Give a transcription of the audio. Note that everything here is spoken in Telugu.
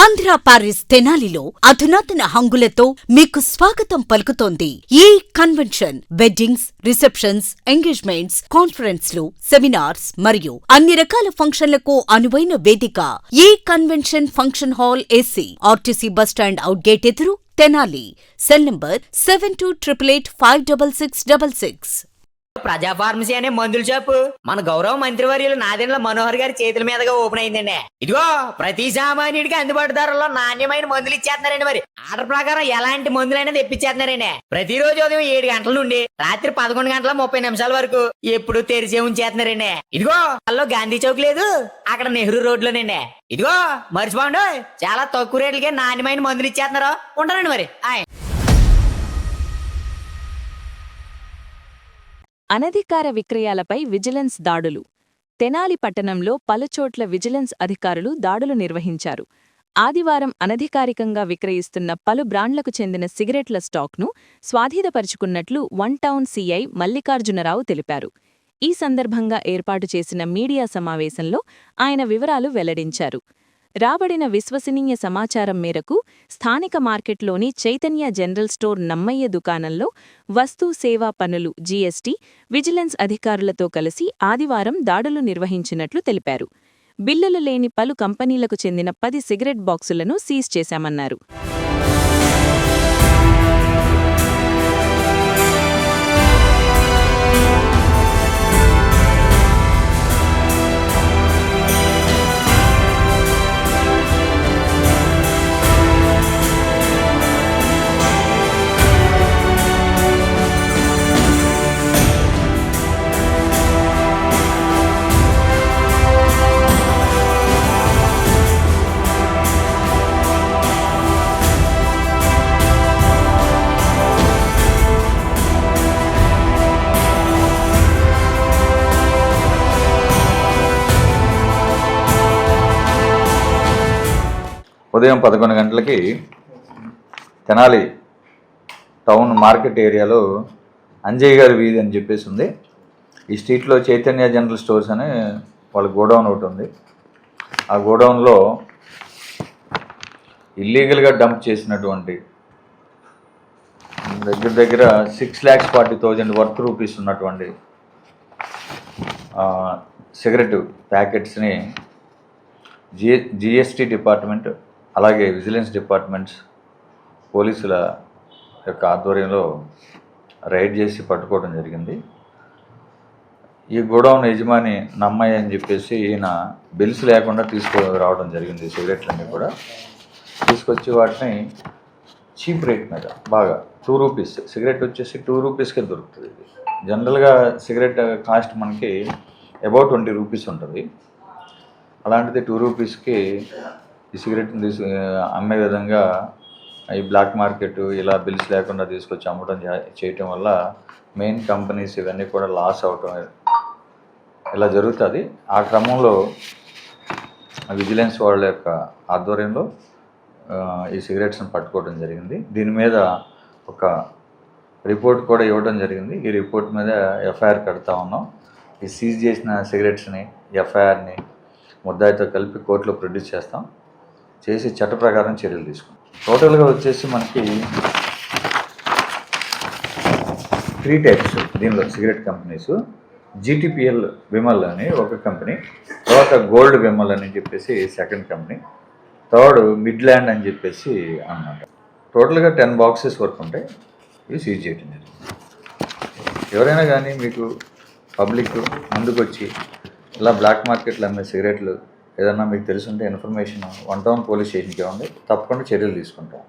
ఆంధ్ర పారిస్ తెనాలిలో అధునాతన హంగులతో మీకు స్వాగతం పలుకుతోంది ఈ కన్వెన్షన్. వెడ్డింగ్స్, రిసెప్షన్స్, ఎంగేజ్మెంట్స్, కాన్ఫరెన్స్లు, సెమినార్స్ మరియు అన్ని రకాల ఫంక్షన్లకు అనువైన వేదిక. ఈ convention function hall AC, RTC bus stand out gate ఎదురు, తెనాలి. Cell number 7288566666. ప్రజా ఫార్మసీ అనే మందుల షాపు మన గౌరవ మంత్రివర్యులు నాదెండ్ల మనోహర్ గారి చేతుల మీదుగా ఓపెన్ అయిందండి. ఇదిగో ప్రతి సామాన్యుడికి అందుబాటు ధరలో నాణ్యమైన మందులు ఇచ్చేస్తున్నారండి. మరి ఆర్డర్ ప్రకారం ఎలాంటి మందులైనా తెప్పించేస్తున్నారండి. ప్రతిరోజు ఉదయం 7 గంటల నుండి రాత్రి 11 గంటల 30 నిమిషాల వరకు ఎప్పుడు తెరిచే ఉంచేస్తున్నారండి. ఇదిగో అల్లో గాంధీ చౌక్ లేదు, అక్కడ నెహ్రూ రోడ్లోనండి. ఇదిగో మర్చిపోండి, చాలా తక్కువ రేట్లకే నాణ్యమైన మందులు ఇచ్చేస్తున్నారు. ఉంటారండి మరి. అనధికార విక్రయాలపై విజిలెన్స్ దాడులు. తెనాలి పట్టణంలో పలుచోట్ల విజిలెన్స్ అధికారులు దాడులు నిర్వహించారు. ఆదివారం అనధికారికంగా విక్రయిస్తున్న పలు బ్రాండ్లకు చెందిన సిగరెట్ల స్టాక్ను స్వాధీనపరుచుకున్నట్లు వన్ టౌన్ సీఐ మల్లికార్జునరావు తెలిపారు. ఈ సందర్భంగా ఏర్పాటు చేసిన మీడియా సమావేశంలో ఆయన వివరాలు వెల్లడించారు. రాబడిన విశ్వసనీయ సమాచారం మేరకు స్థానిక మార్కెట్లోని చైతన్య జనరల్ స్టోర్ నమ్మయ్య దుకాణంలో వస్తు సేవా పన్నులు జీఎస్టీ విజిలెన్స్ అధికారులతో కలిసి ఆదివారం దాడులు నిర్వహించినట్లు తెలిపారు. బిల్లులు లేని పలు కంపెనీలకు చెందిన 10 సిగరెట్ బాక్సులను సీజ్ చేశామన్నారు. ఉదయం 11 గంటలకి తెనాలి టౌన్ మార్కెట్ ఏరియాలో అంజయ్య గారి వీధి అని చెప్పేసి ఉంది. ఈ స్ట్రీట్లో చైతన్య జనరల్ స్టోర్స్ అని వాళ్ళ గోడౌన్ ఒకటి ఉంది. ఆ గోడౌన్లో ఇల్లీగల్గా డంప్ చేసినటువంటి దగ్గర 6,40,000 వర్త్ రూపీస్ ఉన్నటువంటి సిగరెట్ ప్యాకెట్స్ని జిఎస్టీ డిపార్ట్మెంట్ అలాగే విజిలెన్స్ డిపార్ట్మెంట్స్ పోలీసుల యొక్క ఆధ్వర్యంలో రైడ్ చేసి పట్టుకోవడం జరిగింది. ఈ గోడౌన్ యజమాని నమ్మయ్య అని చెప్పేసి ఈయన బిల్స్ లేకుండా రావడం జరిగింది. సిగరెట్లన్నీ కూడా తీసుకొచ్చి వాటిని చీప్ రేట్ మీద బాగా 2 రూపీస్ సిగరెట్ వచ్చేసి 2 రూపీస్కే దొరుకుతుంది. ఇది జనరల్గా సిగరెట్ కాస్ట్ మనకి అబౌట్ 20 రూపీస్ ఉంటుంది. అలాంటిది 2 రూపీస్కి ఈ సిగరెట్ని అమ్మే విధంగా ఈ బ్లాక్ మార్కెట్ ఇలా బిల్స్ లేకుండా తీసుకొచ్చి అమ్మడం చేయటం వల్ల మెయిన్ కంపెనీస్ ఇవన్నీ కూడా లాస్ అవటం ఇలా జరుగుతుంది. ఆ క్రమంలో విజిలెన్స్ వాళ్ళ యొక్క ఆధ్వర్యంలో ఈ సిగరెట్స్ని పట్టుకోవడం జరిగింది. దీని మీద ఒక రిపోర్ట్ కూడా ఇవ్వడం జరిగింది. ఈ రిపోర్ట్ మీద ఎఫ్ఐఆర్ కడతా ఉన్నాం. ఈ సీజ్ చేసిన సిగరెట్స్ని ఎఫ్ఐఆర్ని ముద్దాయితో కలిపి కోర్టులో ప్రొడ్యూస్ చేస్తాం, చేసి చట్ట ప్రకారం చర్యలు తీసుకుంటాం. టోటల్గా వచ్చేసి మనకి 3 టైప్స్ దీనిలో సిగరెట్ కంపెనీస్. జీటీపీఎల్ విమల్ అని ఒక కంపెనీ, తర్వాత గోల్డ్ విమల్ అని చెప్పేసి సెకండ్ కంపెనీ, థర్డ్ మిడ్ల్యాండ్ అని చెప్పేసి అన్నమాట. టోటల్గా 10 బాక్సెస్ వరకు ఉంటాయి. ఇవి సీజ్ చేయడం జరిగింది. ఎవరైనా కానీ మీకు పబ్లిక్ ముందుకు వచ్చి ఇలా బ్లాక్ మార్కెట్లో అమ్మే సిగరెట్లు ఏదన్నా మీకు తెలుసుంటే ఇన్ఫర్మేషన్ వన్ టౌన్ పోలీస్ స్టేషన్కి ఇవ్వండి, తప్పకుండా చర్యలు తీసుకుంటాం.